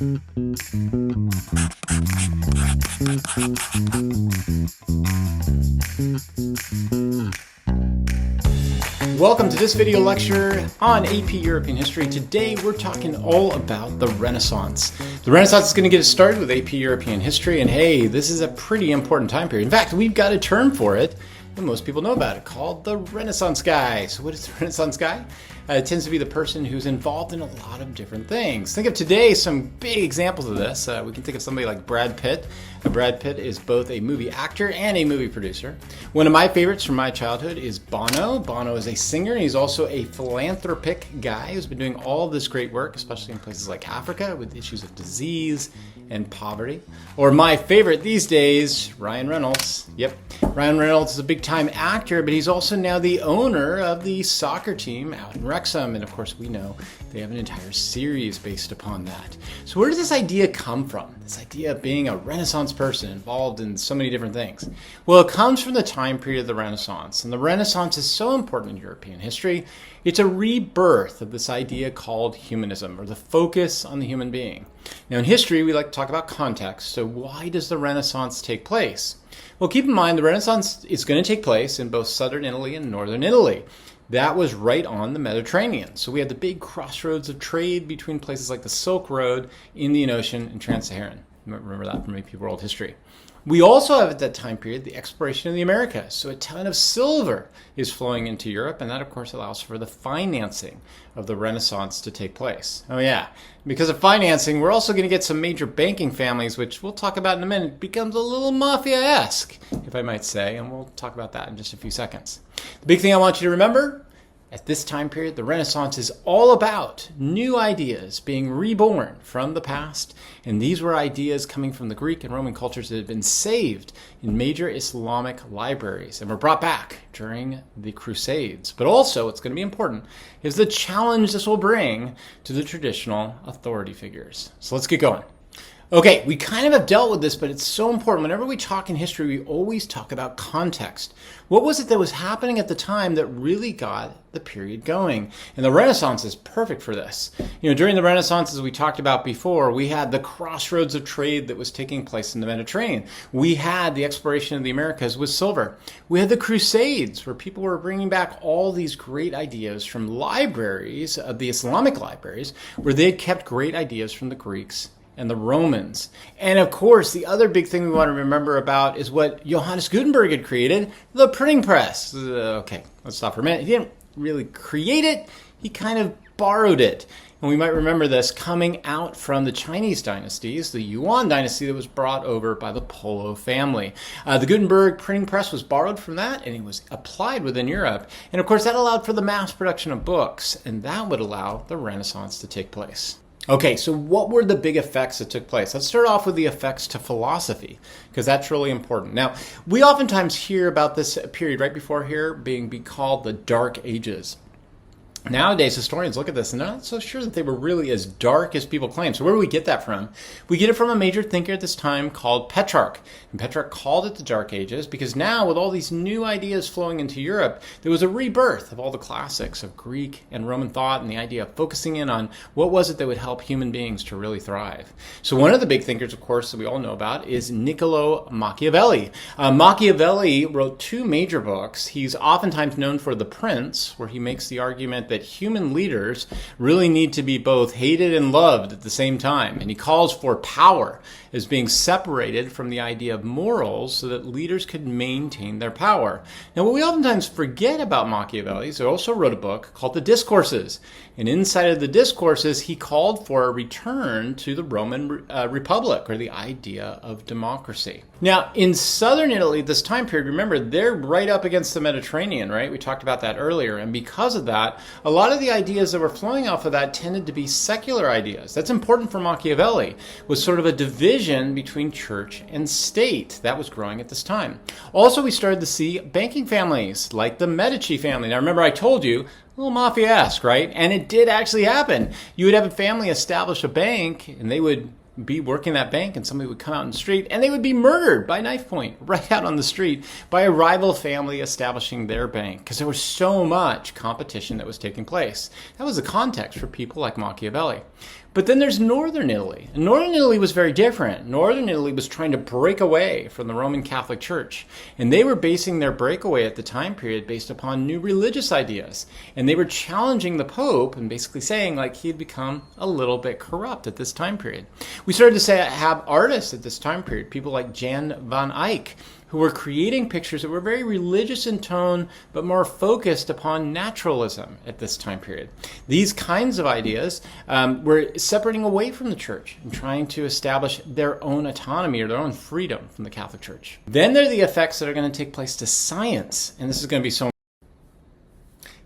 Welcome to this video lecture on AP European History. Today we're talking all about the Renaissance. The Renaissance is going to get us started with AP European History, and hey, this is a pretty important time period. In fact, we've got a term for it that most people know about it called the Renaissance guy. So what is the Renaissance guy? It tends to be the person who's involved in a lot of different things. Think of today some big examples of this. We can think of somebody like Brad Pitt. Brad Pitt is both a movie actor and a movie producer. One of my favorites from my childhood is Bono. Bono is a singer, and he's also a philanthropic guy who's been doing all this great work, especially in places like Africa with issues of disease and poverty. Or my favorite these days, Ryan Reynolds. Yep, Ryan Reynolds is a big-time actor, but he's also now the owner of the soccer team out in Wrexham, and of course we know they have an entire series based upon that. So where does this idea come from? This idea of being a Renaissance person involved in so many different things? Well, it comes from the time period of the Renaissance, and the Renaissance is so important in European history. It's a rebirth of this idea called humanism, or the focus on the human being. Now in history, we like to talk about context, so why does the Renaissance take place? Well, keep in mind the Renaissance is going to take place in both southern Italy and northern Italy. That was right on the Mediterranean. So we had the big crossroads of trade between places like the Silk Road, Indian Ocean, and Trans-Saharan. You might remember that from AP World History. We also have at that time period the exploration of the Americas. So a ton of silver is flowing into Europe, and that of course allows for the financing of the Renaissance to take place. Oh yeah, because of financing, we're also going to get some major banking families, which we'll talk about in a minute, becomes a little mafia-esque, if I might say, and we'll talk about that in just a few seconds. The big thing I want you to remember, at this time period, the Renaissance is all about new ideas being reborn from the past, and these were ideas coming from the Greek and Roman cultures that had been saved in major Islamic libraries and were brought back during the Crusades. But also, what's going to be important is the challenge this will bring to the traditional authority figures. So let's get going. Okay, we kind of have dealt with this, but it's so important. Whenever we talk in history, we always talk about context. What was it that was happening at the time that really got the period going? And the Renaissance is perfect for this. You know, during the Renaissance, as we talked about before, we had the crossroads of trade that was taking place in the Mediterranean. We had the exploration of the Americas with silver. We had the Crusades, where people were bringing back all these great ideas from libraries, the Islamic libraries, where they had kept great ideas from the Greeks and the Romans. And of course, the other big thing we want to remember about is what Johannes Gutenberg had created, the printing press. Okay, let's stop for a minute. He didn't really create it, he kind of borrowed it. And we might remember this coming out from the Chinese dynasties, the Yuan dynasty that was brought over by the Polo family. The Gutenberg printing press was borrowed from that, and it was applied within Europe. And of course, that allowed for the mass production of books, and that would allow the Renaissance to take place. Okay, so what were the big effects that took place? Let's start off with the effects to philosophy, because that's really important. Now, we oftentimes hear about this period right before here being called the Dark Ages. Nowadays, historians look at this and they're not so sure that they were really as dark as people claim. So where do we get that from? We get it from a major thinker at this time called Petrarch. And Petrarch called it the Dark Ages because now, with all these new ideas flowing into Europe, there was a rebirth of all the classics of Greek and Roman thought and the idea of focusing in on what was it that would help human beings to really thrive. So one of the big thinkers, of course, that we all know about is Niccolo Machiavelli. Machiavelli wrote two major books. He's oftentimes known for The Prince, where he makes the argument that human leaders really need to be both hated and loved at the same time. And he calls for power as being separated from the idea of morals so that leaders could maintain their power. Now, what we oftentimes forget about Machiavelli is he also wrote a book called The Discourses. And inside of the Discourses, he called for a return to the Roman Republic, or the idea of democracy. Now, in southern Italy at this time period, remember, they're right up against the Mediterranean, right? We talked about that earlier. And because of that, a lot of the ideas that were flowing off of that tended to be secular ideas. That's important for Machiavelli, was sort of a division between church and state. That was growing at this time. Also, we started to see banking families like the Medici family. Now, remember I told you, a little mafia-esque, right? And it did actually happen. You would have a family establish a bank, and they would be working that bank and somebody would come out in the street and they would be murdered by knife point right out on the street by a rival family establishing their bank because there was so much competition that was taking place. That was the context for people like Machiavelli. But then there's Northern Italy. And Northern Italy was very different. Northern Italy was trying to break away from the Roman Catholic Church. And they were basing their breakaway at the time period based upon new religious ideas. And they were challenging the Pope and basically saying like he had become a little bit corrupt at this time period. We started to have artists at this time period, people like Jan van Eyck, who were creating pictures that were very religious in tone, but more focused upon naturalism at this time period. These kinds of ideas were separating away from the church and trying to establish their own autonomy or their own freedom from the Catholic Church. Then there are the effects that are going to take place to science, and this is going to be so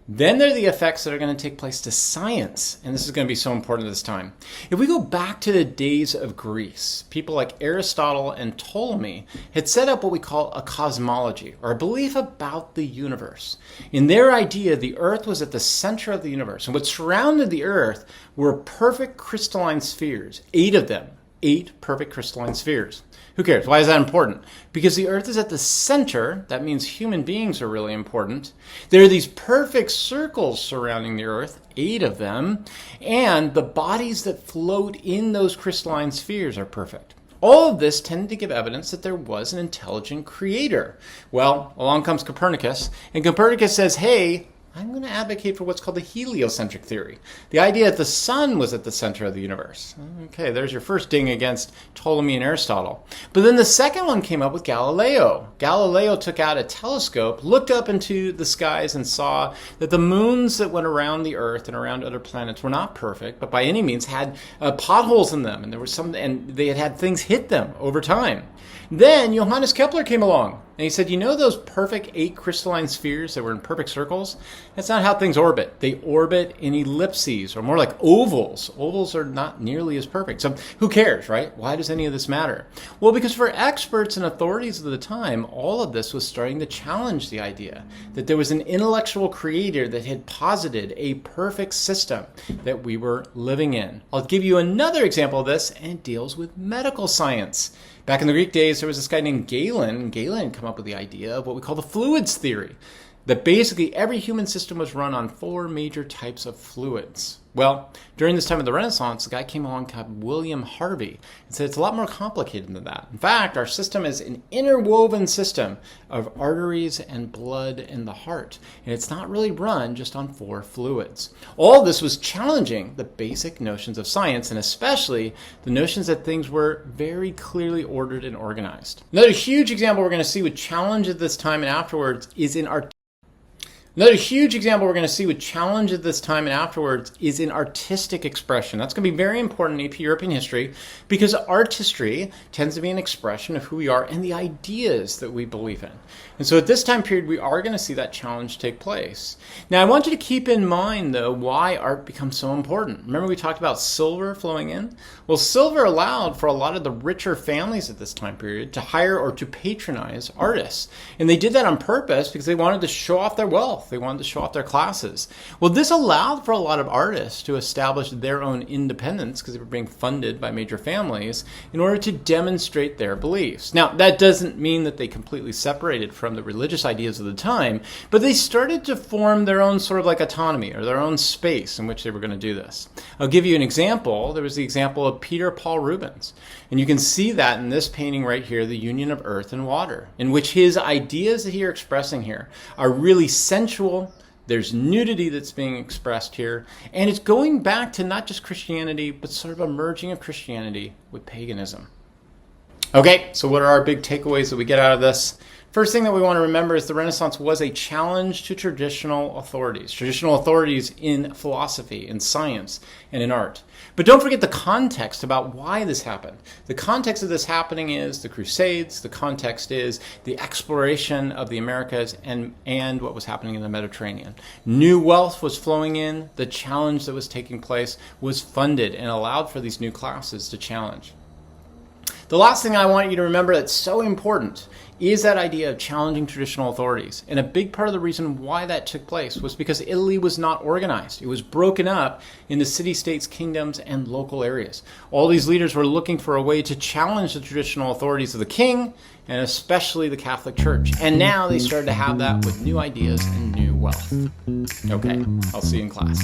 Then there are the effects that are going to take place to science, and this is going to be so important at this time. If we go back to the days of Greece, people like Aristotle and Ptolemy had set up what we call a cosmology, or a belief about the universe. In their idea, the Earth was at the center of the universe, and what surrounded the Earth were perfect crystalline spheres, 8 of them, 8 perfect crystalline spheres. Who cares? Why is that important? Because the Earth is at the center. That means human beings are really important. There are these perfect circles surrounding the Earth, 8 of them, and the bodies that float in those crystalline spheres are perfect. All of this tended to give evidence that there was an intelligent creator. Well, along comes Copernicus, and Copernicus says, hey, I'm going to advocate for what's called the heliocentric theory. The idea that the sun was at the center of the universe. Okay, there's your first ding against Ptolemy and Aristotle. But then the second one came up with Galileo. Galileo took out a telescope, looked up into the skies and saw that the moons that went around the Earth and around other planets were not perfect, but by any means had potholes in them, and there was and they had things hit them over time. Then Johannes Kepler came along, and he said, you know those perfect 8 crystalline spheres that were in perfect circles? That's not how things orbit. They orbit in ellipses, or more like ovals. Ovals are not nearly as perfect. So who cares, right? Why does any of this matter? Well, because for experts and authorities of the time, all of this was starting to challenge the idea that there was an intellectual creator that had posited a perfect system that we were living in. I'll give you another example of this, and it deals with medical science. Back in the Greek days, there was this guy named Galen, and Galen had come up with the idea of what we call the fluids theory, that basically every human system was run on 4 major types of fluids. Well, during this time of the Renaissance, a guy came along called William Harvey and said it's a lot more complicated than that. In fact, our system is an interwoven system of arteries and blood in the heart, and it's not really run just on 4 fluids. All this was challenging the basic notions of science, and especially the notions that things were very clearly ordered and organized. Another huge example we're going to see with challenge at this time and afterwards is in artistic expression. That's going to be very important in AP European history because artistry tends to be an expression of who we are and the ideas that we believe in. And so at this time period, we are going to see that challenge take place. Now, I want you to keep in mind, though, why art becomes so important. Remember we talked about silver flowing in? Well, silver allowed for a lot of the richer families at this time period to hire or to patronize artists. And they did that on purpose because they wanted to show off their wealth. They wanted to show off their classes. Well, this allowed for a lot of artists to establish their own independence because they were being funded by major families in order to demonstrate their beliefs. Now, that doesn't mean that they completely separated from the religious ideas of the time, but they started to form their own sort of like autonomy or their own space in which they were going to do this. I'll give you an example. There was the example of Peter Paul Rubens, and you can see that in this painting right here, The Union of Earth and Water, in which his ideas that he are expressing here are really sensual. There's nudity that's being expressed here, and it's going back to not just Christianity, but sort of a merging of Christianity with paganism. Okay, so what are our big takeaways that we get out of this? First thing that we want to remember is the Renaissance was a challenge to traditional authorities in philosophy, in science, and in art. But don't forget the context about why this happened. The context of this happening is the Crusades. The context is the exploration of the Americas and what was happening in the Mediterranean. New wealth was flowing in. The challenge that was taking place was funded and allowed for these new classes to challenge. The last thing I want you to remember that's so important is that idea of challenging traditional authorities. And a big part of the reason why that took place was because Italy was not organized. It was broken up into city-states, kingdoms, and local areas. All these leaders were looking for a way to challenge the traditional authorities of the king, and especially the Catholic Church. And now they started to have that with new ideas and new wealth. Okay, I'll see you in class.